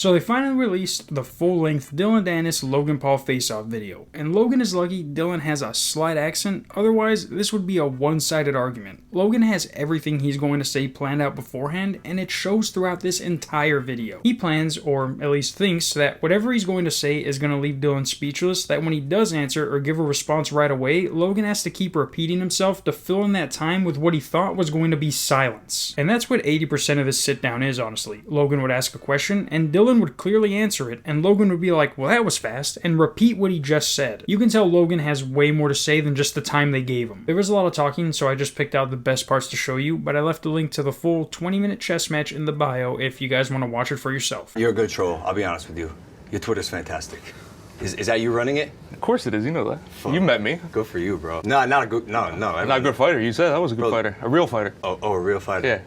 So they finally released the full-length Dillon Danis Logan Paul face-off video, and Logan is lucky Dillon has a slight accent, otherwise this would be a one-sided argument. Logan has everything he's going to say planned out beforehand, and it shows throughout this entire video. He plans, or at least thinks, that whatever he's going to say is going to leave Dillon speechless, that when he does answer or give a response right away, Logan has to keep repeating himself to fill in that time with what he thought was going to be silence. And that's what 80% of his sit-down is, honestly. Logan would ask a question, and Dillon would clearly answer it, and Logan would be like, well, that was fast, and repeat what he just said. You can tell Logan has way more to say than just the time they gave him. There was a lot of talking, so I just picked out the best parts to show you, but I left a link to the full 20-minute chess match in the bio if you guys want to watch it for yourself. You're a good troll, I'll be honest with you. Your Twitter's fantastic. Is that you running it? Of course it is, you know that. Fuck. You met me. Good for you, bro. No, not a good, no. Not a good fighter, you said I was a good fighter. A real fighter. Oh, a real fighter? Yeah.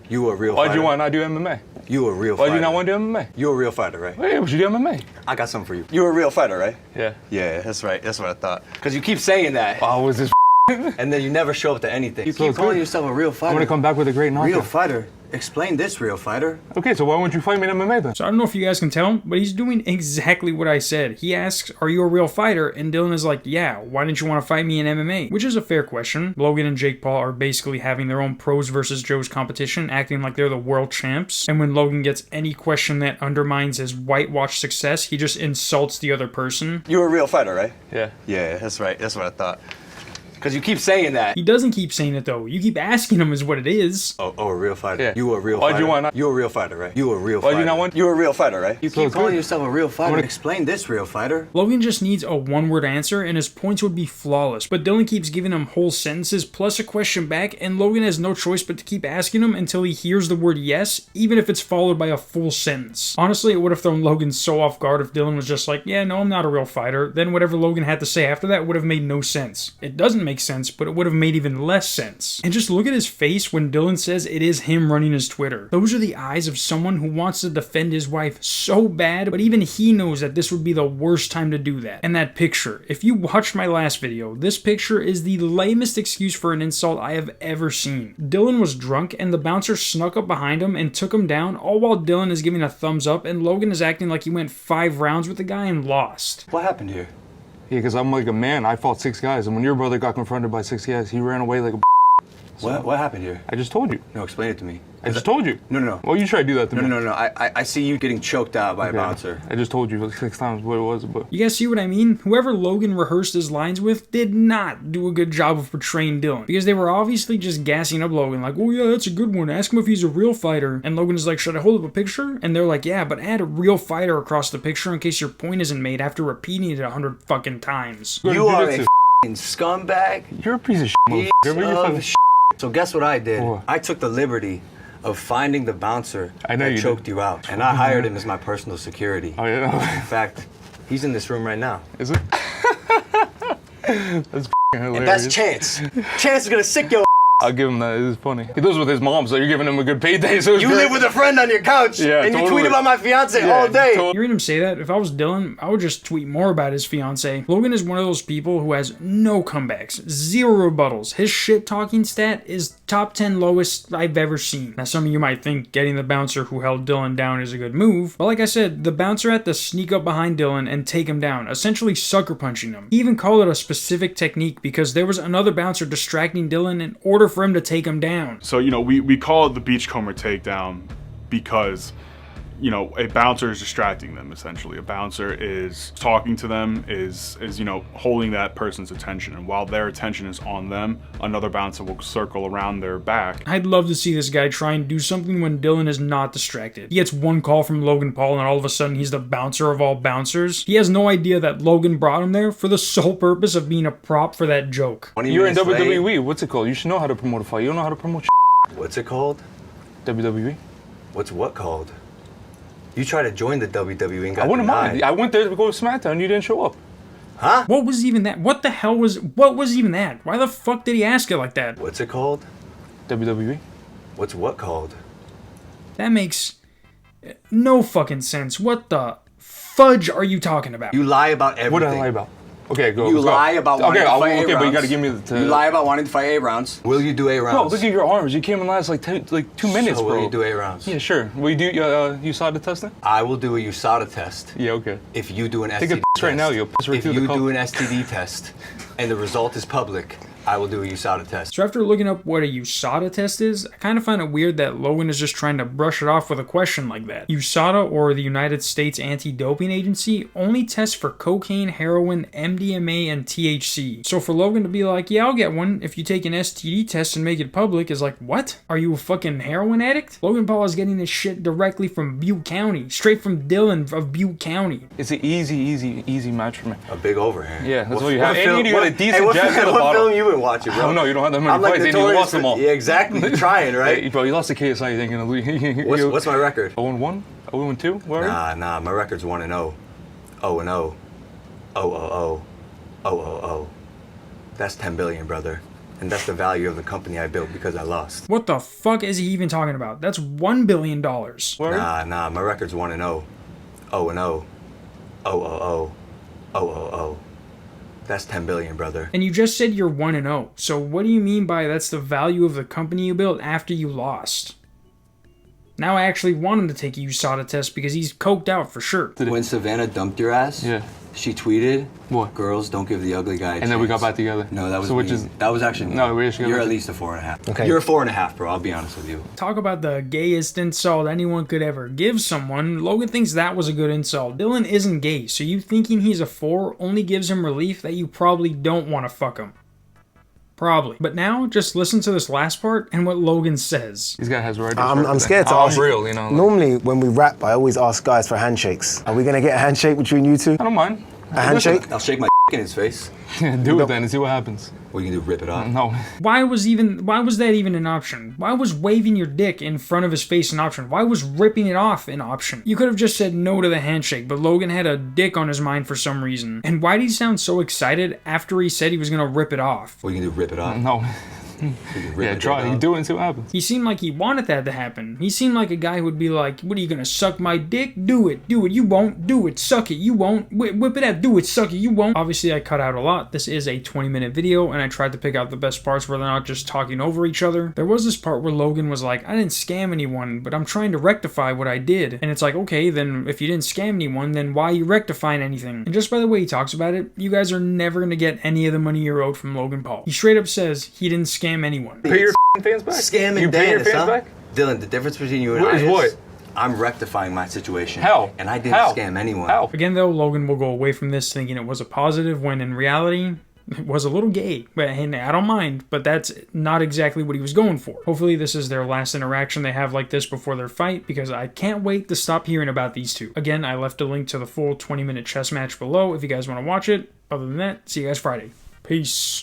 You a real fighter? Why'd you want to not do MMA? You a real fighter? Why'd you not want to do MMA? You a real fighter, right? Hey, would you do MMA? I got something for you. You a real fighter, right? Yeah. Yeah, that's right. That's what I thought. Because you keep saying that. Oh, was this and then you never show up to anything. You keep calling yourself a real fighter. I'm going to come back with a great knockout. Real fighter? Explain this, real fighter. Okay, so why won't you fight me in MMA then? So I don't know if you guys can tell, but he's doing exactly what I said. He asks, are you a real fighter? And Dillon is like, yeah, why didn't you want to fight me in MMA? Which is a fair question. Logan and Jake Paul are basically having their own pros versus Joes competition, acting like they're the world champs. And when Logan gets any question that undermines his whitewash success, he just insults the other person. You're a real fighter, right? Yeah. Yeah, that's right. That's what I thought. Because you keep saying that. He doesn't keep saying it, though. You keep asking him is what it is. Oh, a real fighter? Yeah. You a real fighter? Why'd you want to? You a real fighter, right? You a real fighter? Why'd you not want? You a real fighter, right? You keep calling good. yourself a real fighter. Explain this, real fighter. Logan just needs a one-word answer, and his points would be flawless. But Dillon keeps giving him whole sentences, plus a question back, and Logan has no choice but to keep asking him until he hears the word yes, even if it's followed by a full sentence. Honestly, it would have thrown Logan so off guard if Dillon was just like, yeah, no, I'm not a real fighter. Then whatever Logan had to say after that would have made no sense. It doesn't make sense, but it would have made even less sense. And just look at his face when Dillon says it is him running his Twitter. Those are the eyes of someone who wants to defend his wife so bad, but even he knows that this would be the worst time to do that. And that picture, if you watched my last video, this picture is the lamest excuse for an insult I have ever seen. Dillon was drunk and the bouncer snuck up behind him and took him down, all while Dillon is giving a thumbs up and Logan is acting like he went 5 rounds with the guy and lost. What happened here? Yeah, because I'm like a man. I fought 6 guys, and when your brother got confronted by 6 guys, he ran away like a What happened here? I just told you. No, explain it to me. I just told you. No. Well, you try to do that to me. No. I see you getting choked out by a bouncer. I just told you like 6 times what it was, but... You guys see what I mean? Whoever Logan rehearsed his lines with did not do a good job of portraying Dillon, because they were obviously just gassing up Logan like, oh yeah, that's a good one, ask him if he's a real fighter. And Logan is like, should I hold up a picture? And they're like, yeah, but add a real fighter across the picture in case your point isn't made after repeating it 100 fucking times. You are a f***ing scumbag. You're a piece of shit, motherfucker. So guess what I did? What? I took the liberty of finding the bouncer that choked you out. And I hired him as my personal security. Oh, yeah. In fact, he's in this room right now. Is it? That's hilarious. And that's Chance. Chance is gonna sick your I'll give him that. It is funny. He lives with his mom, so you're giving him a good payday. So you live with a friend on your couch, yeah, and totally. you tweet about my fiance all day. Hearing him say that, if I was Dillon, I would just tweet more about his fiance. Logan is one of those people who has no comebacks, 0 rebuttals. His shit-talking stat is top 10 lowest I've ever seen. Now, some of you might think getting the bouncer who held Dillon down is a good move, but like I said, the bouncer had to sneak up behind Dillon and take him down, essentially sucker punching him. He even called it a specific technique because there was another bouncer distracting Dillon in order for him to take him down. So, you know, we call it the beachcomber takedown because, you know, a bouncer is distracting them, essentially. A bouncer is talking to them, is you know, holding that person's attention. And while their attention is on them, another bouncer will circle around their back. I'd love to see this guy try and do something when Dillon is not distracted. He gets one call from Logan Paul and all of a sudden he's the bouncer of all bouncers. He has no idea that Logan brought him there for the sole purpose of being a prop for that joke. You're in WWE. What's it called? You should know how to promote a fight. You don't know how to promote shit. What's it called? WWE. What's what called? You tried to join the WWE and got I wouldn't denied. mind. I went there to go to SmackDown. You didn't show up. Huh? What was even that? What the hell was even that? Why the fuck did he ask it like that? What's it called? WWE. What's what called? That makes no fucking sense. What the fudge are you talking about? You lie about everything. What did I lie about? Okay, go. You lie about wanting to fight 8 rounds. But you gotta give me the... You lie about wanting to fight 8 rounds. Will you do 8 rounds? Bro, look at your arms. You came in last like 2 minutes, so bro. will you do 8 rounds? Yeah, sure. Will you do USADA testing? I will do a USADA test. Yeah, okay. If you do an STD Take a test. right now, you'll piss right through the cup. If you do an STD test and the result is public, I will do a USADA test. So after looking up what a USADA test is, I kind of find it weird that Logan is just trying to brush it off with a question like that. USADA, or the United States Anti-Doping Agency, only tests for cocaine, heroin, MDMA, and THC. So for Logan to be like, yeah, I'll get one if you take an STD test and make it public is like, what? Are you a fucking heroin addict? Logan Paul is getting this shit directly from Butte County, straight from Dillon of Butte County. It's an easy match for me. A big overhand. Yeah, that's what you have. And you got a decent jab to the what bottom. film you been watching, bro? I don't know, you don't have that many fights, and you lost them all. Yeah, exactly. You're trying, right? Hey, bro, you lost to KSI, you think you're gonna lose. What's my record? 0-1? 0-2? Where are you? Nah, my record's 1-0. 0-0. 0-0-0. 0-0-0. That's 10 billion, brother. And that's the value of the company I built because I lost. What the fuck is he even talking about? That's $1 billion. Nah, my record's 1-0. 0-0. 0-0-0. 0-0-0. That's 10 billion, brother. And you just said you're 1-0. So what do you mean by that's the value of the company you built after you lost? Now I actually want him to take a USADA test because he's coked out for sure. When Savannah dumped your ass, yeah, she tweeted, "What? Girls don't give the ugly guy a chance." And then we got back together. No, that was so me. That was actually me. No, we actually You're at least a 4.5. Okay. You're a 4.5, bro. I'll be honest with you. Talk about the gayest insult anyone could ever give someone. Logan thinks that was a good insult. Dillon isn't gay, so you thinking he's a 4 only gives him relief that you probably don't want to fuck him. Probably. But now, just listen to this last part and what Logan says. This guy has right. I'm scared to ask. I'm real, you know. Like, normally, when we rap, I always ask guys for handshakes. Are we gonna get a handshake between you two? I don't mind. A handshake? I'll shake my in his face. Do it then and see what happens. What you can do, rip it off? No. Why was that even an option? Why was waving your dick in front of his face an option? Why was ripping it off an option? You could have just said no to the handshake, but Logan had a dick on his mind for some reason. And why did he sound so excited after he said he was gonna rip it off? What you can do, rip it off? No. Yeah, try. You do it and see what happens. He seemed like he wanted that to happen. He seemed like a guy who would be like, what are you gonna suck my dick? Do it. Do it. You won't. Do it. Suck it. You won't. Whip it out. Do it. Suck it. You won't. Obviously, I cut out a lot. This is a 20-minute video, and I tried to pick out the best parts where they're not just talking over each other. There was this part where Logan was like, I didn't scam anyone, but I'm trying to rectify what I did. And it's like, okay, then if you didn't scam anyone, then why are you rectifying anything? And just by the way he talks about it, you guys are never gonna get any of the money you're owed from Logan Paul. He straight up says he didn't scam anyone. Pay your fans back. Scamming you pay Dennis, your fans back? Dillon, the difference between you and What I is is what? I'm rectifying my situation. How? And I didn't scam anyone. How? Again though, Logan will go away from this thinking it was a positive when in reality, it was a little gay. But and I don't mind, but that's not exactly what he was going for. Hopefully this is their last interaction they have like this before their fight, because I can't wait to stop hearing about these two. Again, I left a link to the full 20-minute chess match below if you guys want to watch it. Other than that, see you guys Friday. Peace.